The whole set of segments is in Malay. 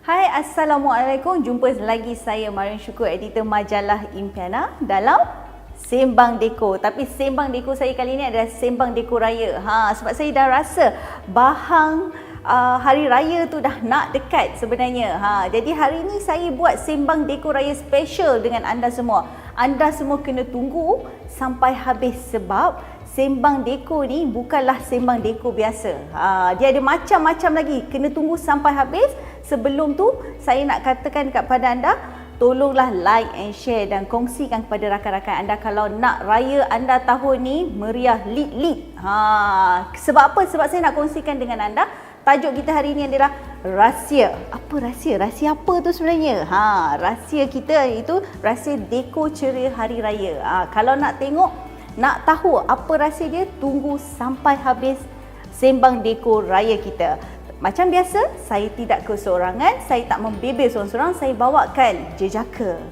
Hai, Assalamualaikum. Jumpa lagi saya Mariam Syukur, editor majalah Impiana dalam Sembang Deko. Tapi Sembang Deko saya kali ini adalah Sembang Deko Raya. Sebab saya dah rasa bahang Hari Raya tu dah nak dekat sebenarnya. Jadi hari ini saya buat Sembang Deko Raya special dengan anda semua. Anda semua kena tunggu sampai habis sebab Sembang Deko ni bukanlah Sembang Deko biasa. Dia ada macam-macam lagi. Kena tunggu sampai habis. Sebelum tu, saya nak katakan kepada anda, tolonglah like and share dan kongsikan kepada rakan-rakan anda kalau nak raya anda tahun ni meriah lit-lit. Sebab apa? Sebab saya nak kongsikan dengan anda, tajuk kita hari ini adalah rahsia. Apa rahsia? Rahsia apa tu sebenarnya? Rahsia kita itu rahsia deko ceria hari raya. Kalau nak tengok, nak tahu apa rahsia dia, tunggu sampai habis Sembang Deko Raya kita. Macam biasa, saya tidak keseorangan, saya tak membebel seorang-seorang, saya bawakan jejaka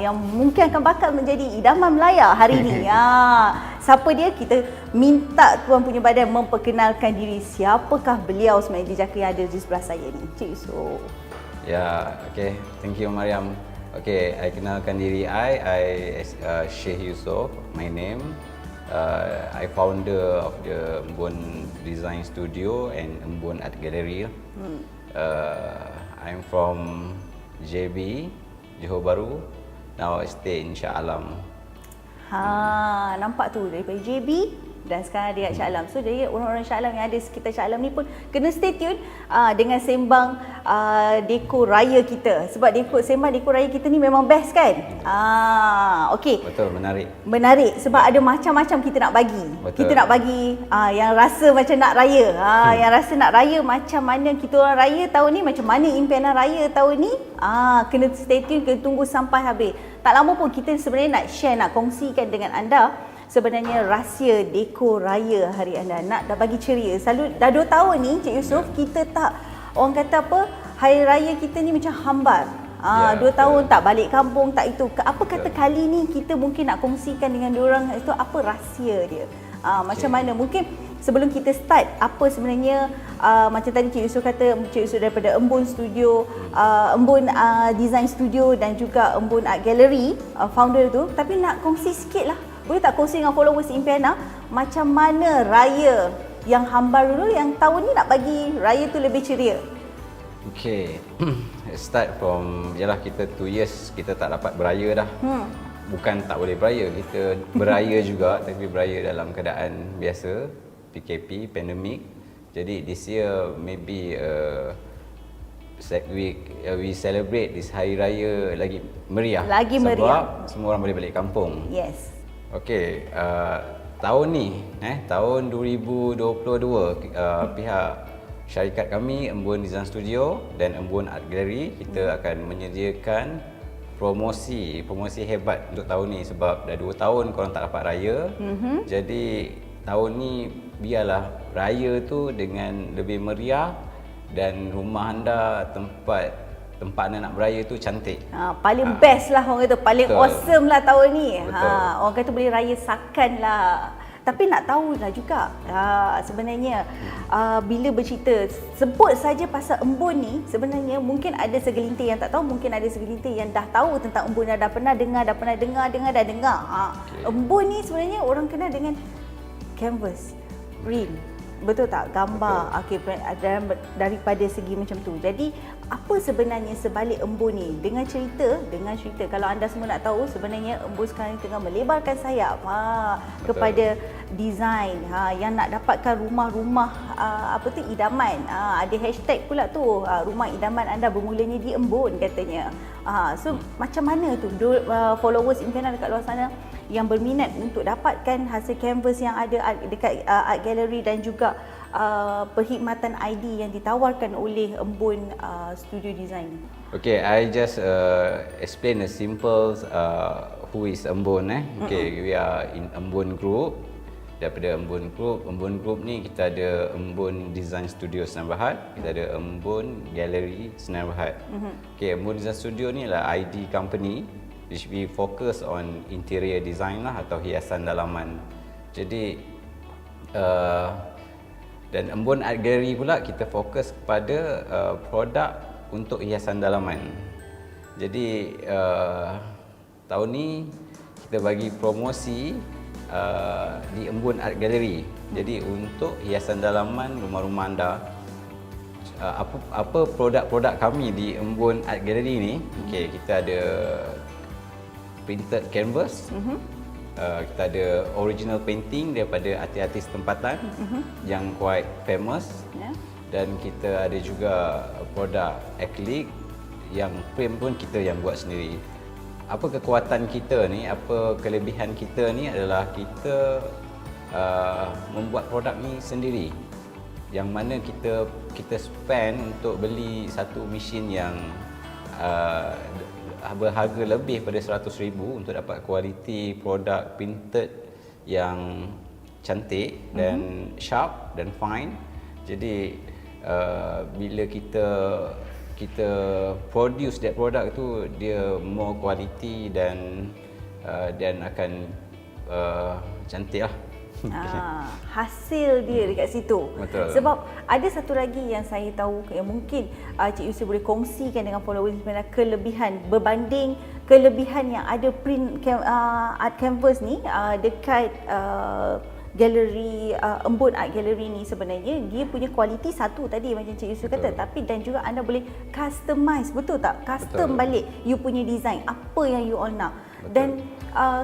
yang mungkin akan bakal menjadi idaman Melaya hari ini. Siapa dia? Kita minta Tuan Punya Badan memperkenalkan diri. Siapakah beliau sebenarnya, jejaka yang ada di sebelah saya ni? Cik Yusof. Ya, okay. Thank you Mariam. Okay, I kenalkan diri I Sheikh Yusof, my name. I founder of the Embun Design Studio and Embun Art Gallery. I'm from JB, Johor Bahru. Now I stay in Shah Alam. Nampak tu daripada JB dan sekarang dia kat Shah Alam. So jadi orang-orang Shah Alam yang ada sekitar Shah Alam ni pun kena stay tune dengan Sembang Deko Raya kita. Sebab Sembang Deko Raya kita ni memang best kan? Okey. Betul, menarik. Menarik sebab ada macam-macam kita nak bagi. Betul. Kita nak bagi yang rasa macam nak raya. Yang rasa nak raya macam mana kita orang raya tahun ni, macam mana impianan raya tahun ni. Kena stay tune, kena tunggu sampai habis. Tak lama pun kita sebenarnya nak share, nak kongsikan dengan anda sebenarnya rahsia deko raya hari anda. Nak dah bagi ceria. Selalu dah 2 tahun ni Cik Yusof, kita tak, orang kata apa, hari raya kita ni macam hambar. 2 tahun tak balik kampung, tak itu. Apa kata kali ni kita mungkin nak kongsikan dengan diorang, itu apa rahsia dia. Macam mana mungkin sebelum kita start, apa sebenarnya macam tadi Cik Yusof kata, Cik Yusof daripada Embun Studio, Embun Design Studio dan juga Embun Art Gallery, founder tu. Tapi nak kongsi sikit lah, boleh tak kongsi dengan followers Impiana macam mana raya yang hambar dulu, yang tahun ni nak bagi raya tu lebih ceria? Okay, start from, yalah kita 2 years kita tak dapat beraya dah. Bukan tak boleh beraya, kita beraya juga tapi beraya dalam keadaan biasa, PKP, pandemik. Jadi this year maybe we celebrate this hari raya lagi meriah. Lagi sebab meriah. semua orang boleh balik kampung. Yes. Okey, tahun ni, tahun 2022, pihak syarikat kami, Embun Design Studio dan Embun Art Gallery, kita akan menyediakan promosi hebat untuk tahun ni sebab dah 2 tahun korang tak dapat raya. Jadi tahun ni biarlah raya tu dengan lebih meriah dan rumah anda, tempat anda nak beraya tu cantik. Paling best lah orang kata, paling Betul. awesome lah tahun ni. Betul. Orang kata boleh rayasakan lah. Tapi nak tahu lah juga sebenarnya bila bercerita, sebut saja pasal embun ni, sebenarnya mungkin ada segelintir yang tak tahu, mungkin ada segelintir yang dah tahu tentang embun, dah pernah dengar. Okay. Embun ni sebenarnya orang kenal dengan canvas, print. Betul tak? Gambar. Okey, daripada segi macam tu. Jadi apa sebenarnya sebalik embun ni? Dengan cerita, kalau anda semua nak tahu, sebenarnya embun sekarang ni tengah melebarkan sayap kepada design yang nak dapatkan rumah-rumah idaman. Ada hashtag pula tu, rumah idaman anda bermulanya di embun katanya. So macam mana tu followers Impiana dekat luar sana yang berminat untuk dapatkan hasil canvas yang ada dekat Art Gallery dan juga perkhidmatan ID yang ditawarkan oleh Embun Studio Design? Okay, I just explain a simple who is Embun. Okay, we are in Embun Group. Daripada Embun Group ni kita ada Embun Design Studio Senar Berhad, kita ada Embun Gallery Senar Berhad. Okay, Embun Design Studio ni lah ID company which we focus on interior design lah atau hiasan dalaman. Jadi dan Embun Art Gallery pula kita fokus kepada produk untuk hiasan dalaman. Jadi tahun ni kita bagi promosi di Embun Art Gallery. Jadi untuk hiasan dalaman rumah-rumah anda, apa produk-produk kami di Embun Art Gallery ni, okey, kita ada printed canvas, kita ada original painting daripada artis-artis tempatan yang quite famous, dan kita ada juga produk akrilik yang frame pun kita yang buat sendiri. Apa kekuatan kita ni, apa kelebihan kita ni adalah kita membuat produk ni sendiri. Yang mana kita spend untuk beli satu mesin yang berharga lebih pada 100,000 untuk dapat kualiti produk printed yang cantik dan sharp dan fine. Jadi bila kita produce that product tu, dia more quality dan akan cantik lah. Hasil dia dekat situ. Betul. Sebab ada satu lagi yang saya tahu yang mungkin Cik Yusuf boleh kongsikan dengan followers sebenarnya, kelebihan berbanding kelebihan yang ada print art canvas ni dekat galeri Embun Art Gallery ni. Sebenarnya dia punya kualiti satu tadi macam Cik Yusuf kata, tapi dan juga anda boleh customize, betul tak? Custom balik you punya design, apa yang you all nak. Betul. Dan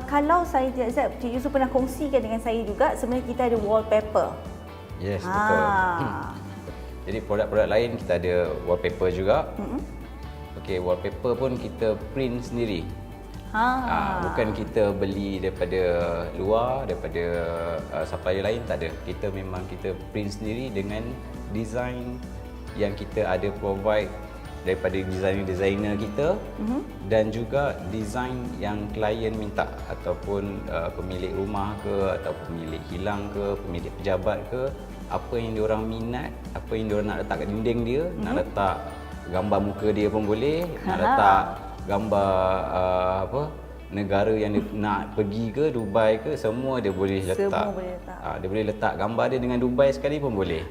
kalau saya Cik Yusuf pernah kongsikan dengan saya juga, sebenarnya kita ada wallpaper. Yes, betul. Jadi produk-produk lain kita ada wallpaper juga. Okey, wallpaper pun kita print sendiri. Bukan kita beli daripada luar, daripada supplier lain, tak ada. Kita memang kita print sendiri dengan design yang kita ada provide daripada designer kita, dan juga design yang klien minta, ataupun pemilik rumah ke, atau pemilik kilang ke, pemilik pejabat ke, apa yang diorang minat, apa yang diorang nak letak kat dinding dia, nak letak gambar muka dia pun boleh, nak letak gambar negara yang dia nak pergi ke, Dubai ke, semua dia boleh letak. Semua boleh letak. Dia boleh letak gambar dia dengan Dubai sekali pun boleh.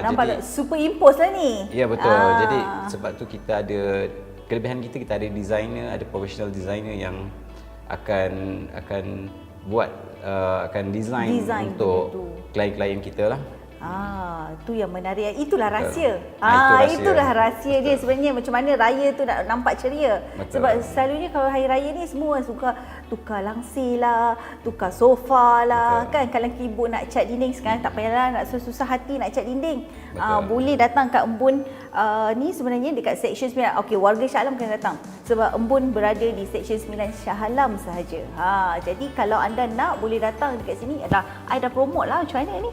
Nampak tak? Superimpose lah ni. Ya, betul. Jadi sebab tu kita ada kelebihan kita ada designer, ada professional designer yang akan buat akan design untuk klien-klien kita lah. Tu yang menarik. Itulah rahsia. Itulah rahsia dia sebenarnya, macam mana raya tu nak nampak ceria. Betul. Sebab selalunya kalau hari raya ni semua suka tukar langsir lah, tukar sofa lah. Betul. Kan kalau ibu nak cat dinding, sekarang tak payahlah nak susah hati nak cat dinding. Boleh datang kat Embun ni sebenarnya dekat Seksyen 9. Okey, warga Shah Alam kena datang sebab Embun berada di Seksyen 9 Shah Alam sahaja. Jadi kalau anda nak boleh datang dekat sini. I dah promote lah macam mana ni.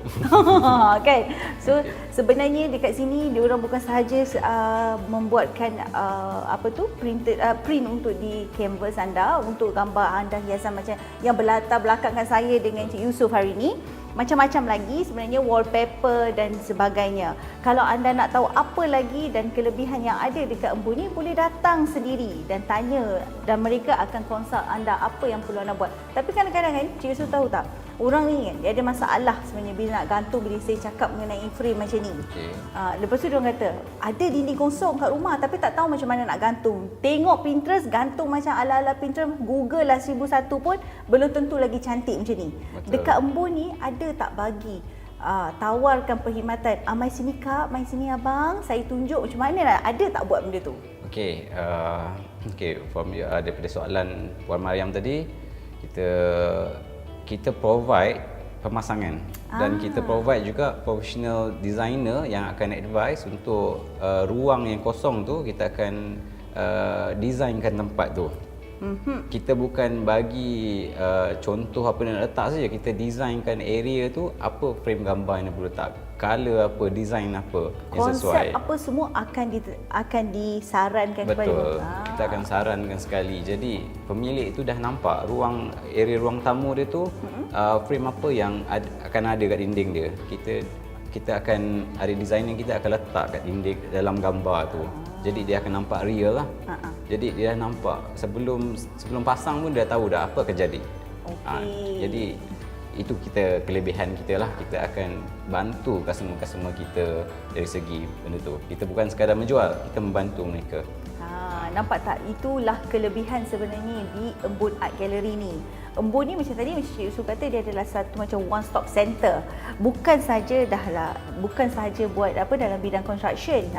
Kan? So sebenarnya dekat sini dia orang bukan sahaja membuatkan print untuk di canvas anda, untuk gambar anda hiasan macam yang berlatar belakangkan saya dengan Cik Yusuf hari ini. Macam-macam lagi sebenarnya, wallpaper dan sebagainya. Kalau anda nak tahu apa lagi dan kelebihan yang ada dekat Embun ni, boleh datang sendiri dan tanya, dan mereka akan consult anda apa yang perlu anda buat. Tapi kadang-kadang kan, Cik Yusuf tahu tak, orang ni kan dia ada masalah sebenarnya bila nak gantung, bila saya cakap mengenai frame macam ni. Lepas tu dia orang kata ada dinding kosong kat rumah tapi tak tahu macam mana nak gantung. Tengok Pinterest, gantung macam ala-ala Pinterest, Google lah 1001 pun belum tentu lagi cantik macam ni. Betul. Dekat Embun ni ada tak bagi tawarkan perkhidmatan, mai sini kak, mai sini abang, saya tunjuk macam mana lah. Ada tak buat benda tu? Okey, daripada soalan Puan Mariam tadi, kita provide pemasangan dan kita provide juga professional designer yang akan advise untuk ruang yang kosong tu, kita akan designkan tempat tu. Kita bukan bagi contoh apa nak letak saja, kita designkan area tu, apa frame gambar yang perlu letak, color apa, design apa yang sesuai. Konsep apa semua akan disarankan kepada. Betul. Kita akan sarankan sekali. Jadi pemilik itu dah nampak area ruang tamu dia tu, frame apa yang akan ada kat dinding dia. Kita akan ada designer, kita akan letak kat dinding dalam gambar tu. Jadi dia akan nampak real lah. Jadi dia dah nampak sebelum pasang pun dia tahu dah apa akan jadi. Jadi itu kita kelebihan kita lah. Kita akan bantu customer-customer kita dari segi benda tu. Kita bukan sekadar menjual, kita membantu mereka. Nampak tak? Itulah kelebihan sebenarnya di Embun Art Gallery ni. Embun ni macam tadi Cik Yusof kata, dia adalah satu macam one stop center. Bukan saja buat apa dalam bidang construction.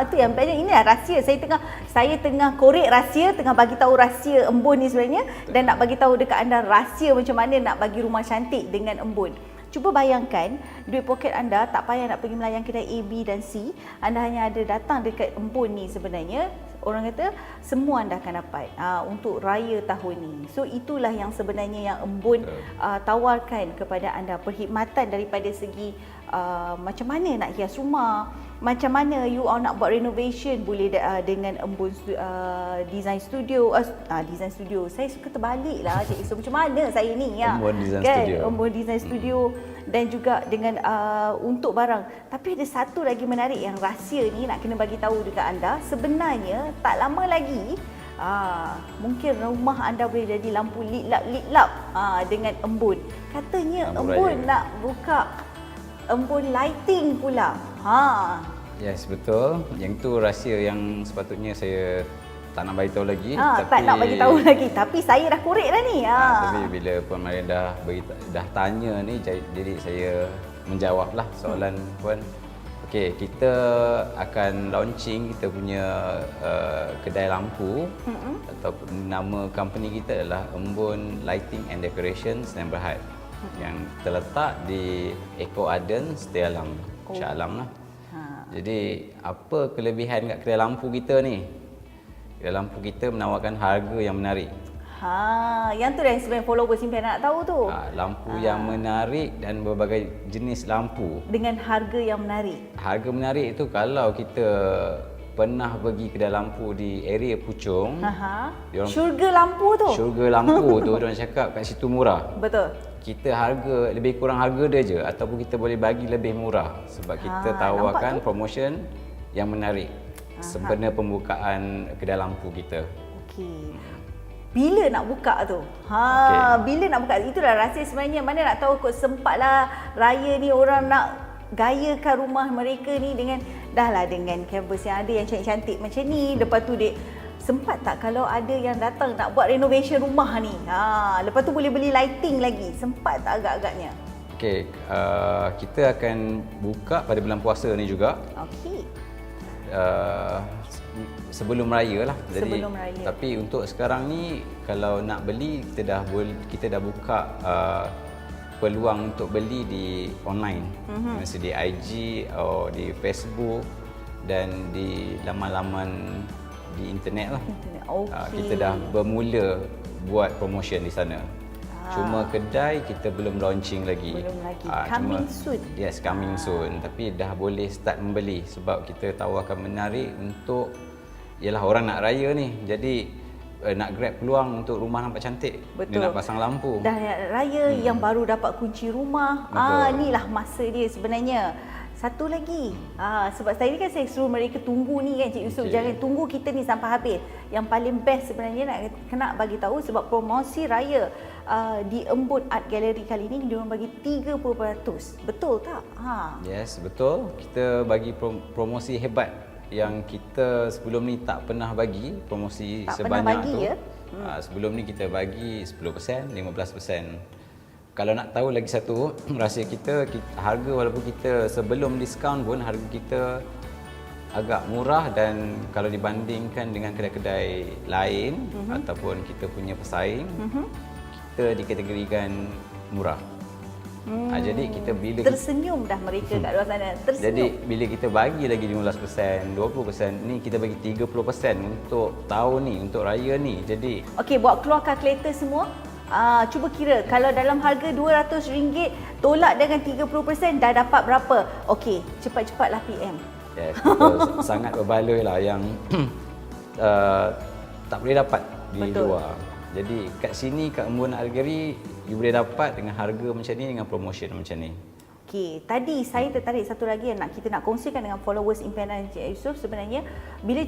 Tu yang banyak, inilah rahsia. Saya tengah korek rahsia, tengah bagi tahu rahsia Embun ni sebenarnya, dan nak bagi tahu dekat anda rahsia macam mana nak bagi rumah cantik dengan Embun. Cuba bayangkan, duit poket anda tak payah nak pergi melayan kedai A, B dan C. Anda hanya ada datang dekat Embun ni sebenarnya. Orang kata semua anda akan dapat untuk raya tahun ni. So itulah yang sebenarnya yang Embun tawarkan kepada anda. Perkhidmatan daripada segi macam mana nak hias rumah, macam mana you all nak buat renovation, boleh dengan Embun Design Studio. Design Studio, saya suka terbalik lah Cik Yusof, macam mana saya ni ya. Embun Design kan? Studio. Embun Design Studio. Dan juga dengan untuk barang. Tapi ada satu lagi menarik yang rahsia ni nak kena bagi tahu dekat anda. Sebenarnya tak lama lagi mungkin rumah anda boleh jadi lampu lit-lap dengan Embun. Katanya Embun nak buka Embun lighting pula. Yes, betul. Yang tu rahsia yang sepatutnya saya tak nak bagi tahu lagi. Tak nak bagi tahu lagi, tapi saya dah korek dah ni. Tapi bila Puan Mariam dah tanya ni, jadi saya menjawab lah soalan Puan. Okey, kita akan launching kita punya kedai lampu atau nama company kita adalah Embun Lighting and Decorations dan Berhad yang terletak di Eco Arden Setia Alam, Shah Alam lah. Jadi apa kelebihan kat kedai lampu kita ni? Kedai lampu kita menawarkan harga yang menarik. Yang tu dah sebenarnya followers impian nak tahu tu. Lampu yang menarik dan berbagai jenis lampu. Dengan harga yang menarik. Harga menarik itu kalau kita pernah pergi kedai lampu di area Puchong. Syurga lampu tu. Syurga lampu tu diorang cakap kat situ murah. Betul. Kita harga lebih kurang harga dia je, ataupun kita boleh bagi lebih murah sebab kita tawarkan promotion yang menarik sempena pembukaan kedai lampu kita. Okey. Bila nak buka tu? Bila nak buka? Itulah rahsia sebenarnya. Mana nak tahu kot, sempatlah raya ni orang nak gayakan rumah mereka ni dengan dengan canvas yang ada yang cantik-cantik macam ni. Lepas tu sempat tak kalau ada yang datang nak buat renovation rumah ni? Lepas tu boleh beli lighting lagi. Sempat tak agak-agaknya? Okey, kita akan buka pada bulan puasa ni juga. Okey. Sebelum raya lah. Jadi, sebelum raya. Tapi untuk sekarang ni kalau nak beli kita dah buka peluang untuk beli di online. Mesti di IG atau di Facebook dan di laman-laman di internet lah. Kita dah bermula buat promotion di sana. Cuma kedai kita belum launching lagi. Coming soon. Yes, coming soon. Tapi dah boleh start membeli sebab kita tawarkan menarik untuk ialah orang nak raya ni. Jadi nak grab peluang untuk rumah nampak cantik. Betul. Dia nak pasang lampu. Dah raya yang baru dapat kunci rumah. Inilah masa dia sebenarnya. Satu lagi, sebab saya ni kan saya suruh mereka tunggu ni kan Cik Yusof, jangan tunggu kita ni sampai habis. Yang paling best sebenarnya nak kena bagi tahu sebab promosi raya di Embun Art Gallery kali ni dia orang bagi 30%. Betul tak? Yes, betul. Kita bagi promosi hebat yang kita sebelum ni tak pernah bagi promosi tak sebanyak pernah bagi, tu. Ya? Sebelum ni kita bagi 10%, 15%. Kalau nak tahu lagi satu rahsia kita, harga walaupun kita sebelum diskaun pun harga kita agak murah, dan kalau dibandingkan dengan kedai-kedai lain ataupun kita punya pesaing, kita dikategorikan murah. Jadi kita tersenyum dah mereka kat luar sana. Tersenyum. Jadi bila kita bagi lagi 15%, 20%, ni kita bagi 30% untuk tahun ni, untuk raya ni. Jadi okey, buat keluar kalkulator semua. Cuba kira kalau dalam harga RM200 tolak dengan 30% dah dapat berapa? Okey, cepat-cepatlah PM. Yes, betul. Sangat berbaloi lah yang tak boleh dapat di luar. Jadi kat sini, kat Embun Art Gallery, you boleh dapat dengan harga macam ni, dengan promotion macam ni. Okey, tadi saya tertarik satu lagi yang kita nak kongsikan dengan followers impianan Cik Yusof sebenarnya. Bila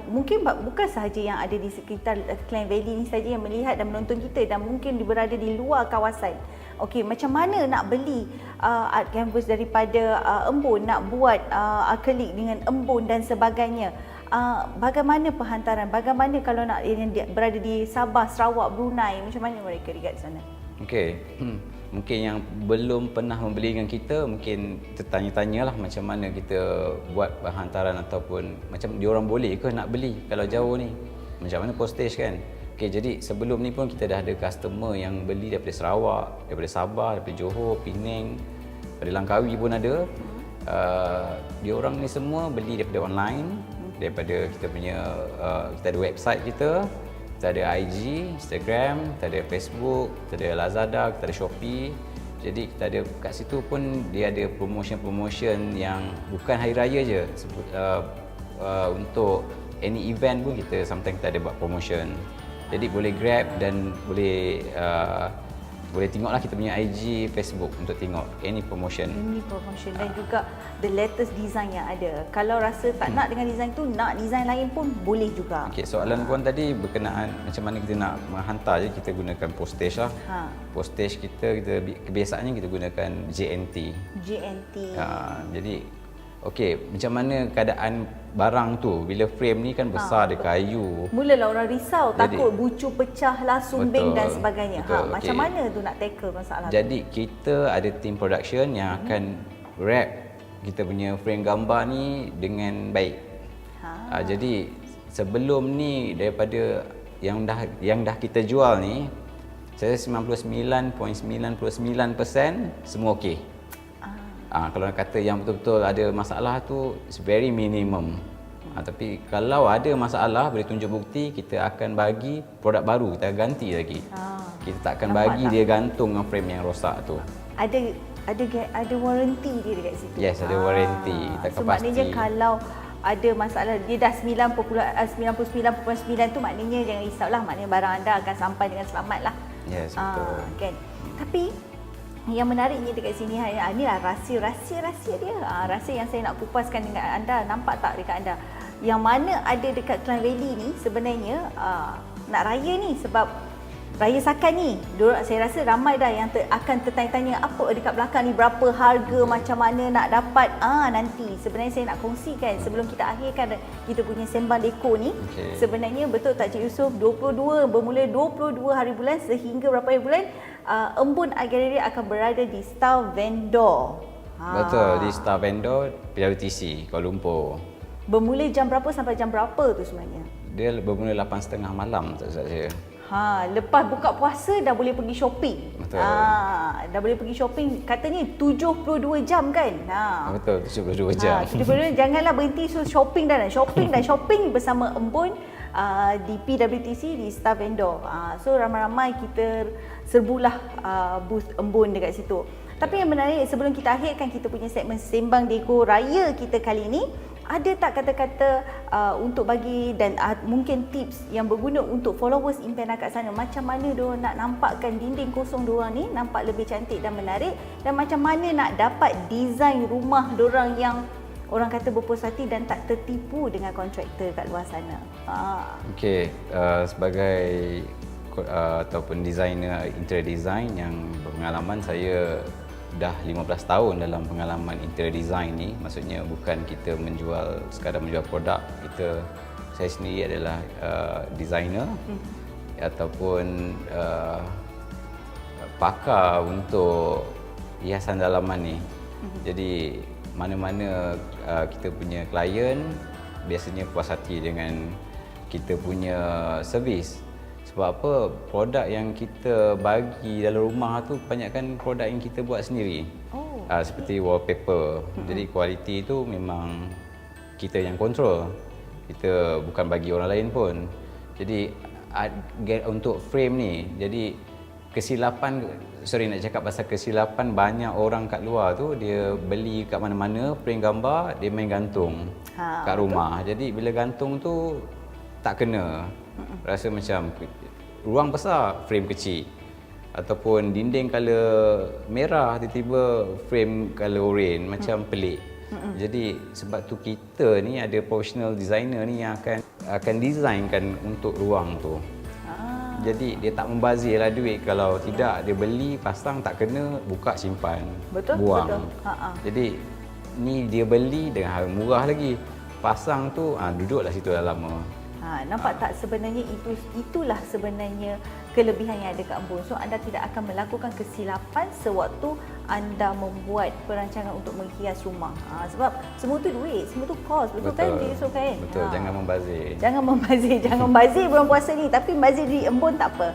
mungkin bukan sahaja yang ada di sekitar Klang Valley ni saja yang melihat dan menonton kita, dan mungkin berada di luar kawasan. Okey, macam mana nak beli art canvas daripada embun, nak buat akrilik dengan embun dan sebagainya. Bagaimana penghantaran? Bagaimana kalau nak yang berada di Sabah, Sarawak, Brunei, macam mana mereka dekat sana? Okey. Mungkin yang belum pernah membeli dengan kita mungkin tertanya-tanyalah macam mana kita buat hantaran ataupun macam diorang boleh ke nak beli kalau jauh ni. Macam mana postage kan? Okey, jadi sebelum ni pun kita dah ada customer yang beli daripada Sarawak, daripada Sabah, daripada Johor, Penang, dari Langkawi pun ada. Diorang ni semua beli daripada online, daripada kita punya kita ada website kita ada IG, Instagram, kita ada Facebook, kita ada Lazada, kita ada Shopee. Jadi kita ada kat situ pun dia ada promotion yang bukan hari raya je. Untuk any event pun kita sometimes kita ada buat promotion. Jadi boleh grab dan boleh tengoklah kita punya IG, Facebook untuk tengok any promotion. Any promotion dan juga the latest design yang ada. Kalau rasa tak nak dengan design tu, nak design lain pun boleh juga. Okey, soalan puan tadi berkenaan macam mana kita nak menghantar je, kita gunakan postage lah. Postage kita kebiasaannya kita gunakan JNT. Jadi okey, macam mana keadaan barang tu bila frame ni kan besar, ada kayu. Mulalah orang risau, takut bucu pecah lah, sumbing dan sebagainya. Macam okey. mana tu nak tackle masalah Jadi kita ada team production yang akan wrap kita punya frame gambar ni dengan baik. Jadi sebelum ni daripada yang dah kita jual ni, saya 99.99% semua okey. Kalau nak kata yang betul-betul ada masalah tu, it's very minimum. Tapi kalau ada masalah, boleh tunjuk bukti, kita akan bagi produk baru, kita ganti lagi. Kita tak akan bagi dia gantung dengan frame yang rosak tu. Ada warranty dia dekat situ. Yes, ada warranty. So maknanya kalau ada masalah dia dah 99.9 tu, maknanya jangan risaulah, maknanya barang anda akan sampai dengan selamat lah. Yes, betul. Kan? Tapi yang menariknya dekat sini, inilah rahsia dia. Rahsia yang saya nak kupaskan dengan anda. Nampak tak dekat anda? Yang mana ada dekat Klang Valley ni sebenarnya nak raya ni, sebab Raya Sakan ni, saya rasa ramai dah yang akan tertanya-tanya apa dekat belakang ni, berapa harga, macam mana nak dapat. Nanti sebenarnya saya nak kongsikan sebelum kita akhirkan kita punya sembang deko ni. Sebenarnya betul tak Cik Yusof, 22 bermula 22 hari bulan sehingga berapa hari bulan, Embun Art Gallery akan berada di Star Vendor. Betul, di Star Vendor PWTC Kuala Lumpur. Bermula jam berapa sampai jam berapa tu sebenarnya? Dia bermula 8.30 malam tak salah saya. Lepas buka puasa dah boleh pergi shopping. Betul. Dah boleh pergi shopping. Katanya 72 jam kan? Betul, 72 jam. 72 janganlah berhenti shopping dan shopping bersama Embun di PWTC di Star Vendor. So ramai-ramai kita serbulah booth Embun dekat situ. Tapi yang menarik, sebelum kita akhirkan kita punya segmen Sembang Deko Raya kita kali ini, ada tak kata-kata untuk bagi dan mungkin tips yang berguna untuk followers Impiana kat sana, macam mana diorang nak nampakkan dinding kosong diorang ni nampak lebih cantik dan menarik, dan macam mana nak dapat desain rumah diorang yang orang kata berpuas hati dan tak tertipu dengan kontraktor kat luar sana. Okey, sebagai ataupun designer interior design yang berpengalaman, saya dah 15 tahun dalam pengalaman interior design ni. Maksudnya bukan kita sekadar menjual produk, saya sendiri adalah designer ataupun pakar untuk hiasan dalaman ni. Jadi mana-mana kita punya klien biasanya puas hati dengan kita punya servis. Sebab apa? Produk yang kita bagi dalam rumah tu kebanyakan produk yang kita buat sendiri. Seperti wallpaper. Jadi kualiti tu memang kita yang kontrol. Kita bukan bagi orang lain pun. Jadi untuk frame ni, jadi nak cakap pasal kesilapan banyak orang kat luar tu, dia beli kat mana-mana frame gambar, dia main gantung kat rumah. Jadi bila gantung tu tak kena. Rasa macam ruang besar, frame kecil. Ataupun dinding color merah, tiba-tiba frame color orange, macam pelik. Jadi sebab tu kita ni ada professional designer ni yang akan designkan untuk ruang tu. Jadi dia tak membazirlah duit. Kalau tidak dia beli, pasang tak kena, buka simpan, Betul, buang. betul. Jadi ni dia beli dengan harga murah lagi. Pasang tu duduklah situ dah lama. Nampak tak sebenarnya itulah sebenarnya kelebihan yang ada kat Embun. So anda tidak akan melakukan kesilapan sewaktu anda membuat perancangan untuk menghias rumah. Sebab semua tu duit, semua tu kos, betul kan? So kan? Betul, jangan membazir. Jangan membazir, jangan bazir bulan puasa ni, tapi bazir di Embun tak apa.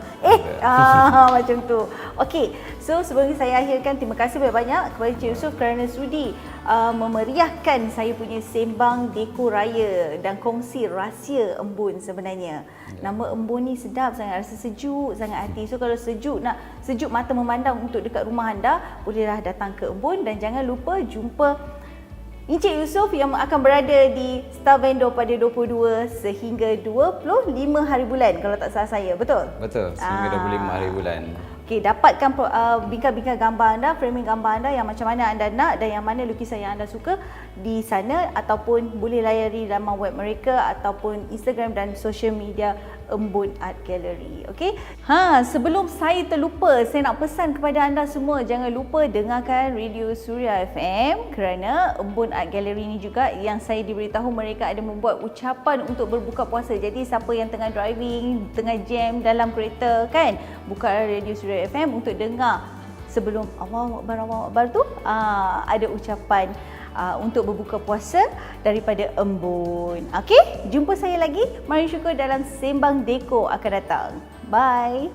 Macam tu. Okey, so sebelum ni saya akhirkan, terima kasih banyak-banyak kepada Cik Yusof kerana sudi memeriahkan saya punya sembang Deko Raya dan kongsi rahsia Embun sebenarnya. Nama Embun ni sedap sangat, rasa sejuk sangat hati. So kalau sejuk, nak sejuk mata memandang untuk dekat rumah anda, bolehlah datang ke Embun dan jangan lupa jumpa Encik Yusof yang akan berada di Star Vendor pada 22 sehingga 25 hari bulan kalau tak salah saya. Betul? Betul, sehingga 25 hari bulan. Okey, dapatkan bingkai-bingkai gambar anda, framing gambar anda yang macam mana anda nak dan yang mana lukisan yang anda suka di sana, ataupun boleh layari laman web mereka ataupun Instagram dan social media Embun Art Gallery. Okey. Sebelum saya terlupa, saya nak pesan kepada anda semua, jangan lupa dengarkan Radio Suria FM kerana Embun Art Gallery ni juga yang saya diberitahu mereka ada membuat ucapan untuk berbuka puasa. Jadi siapa yang tengah driving, tengah jam dalam kereta kan, buka Radio Suria FM untuk dengar sebelum Allahu Akbar tu ada ucapan untuk berbuka puasa daripada Embun. Okey, jumpa saya lagi. Mari syukur dalam Sembang Deko akan datang. Bye.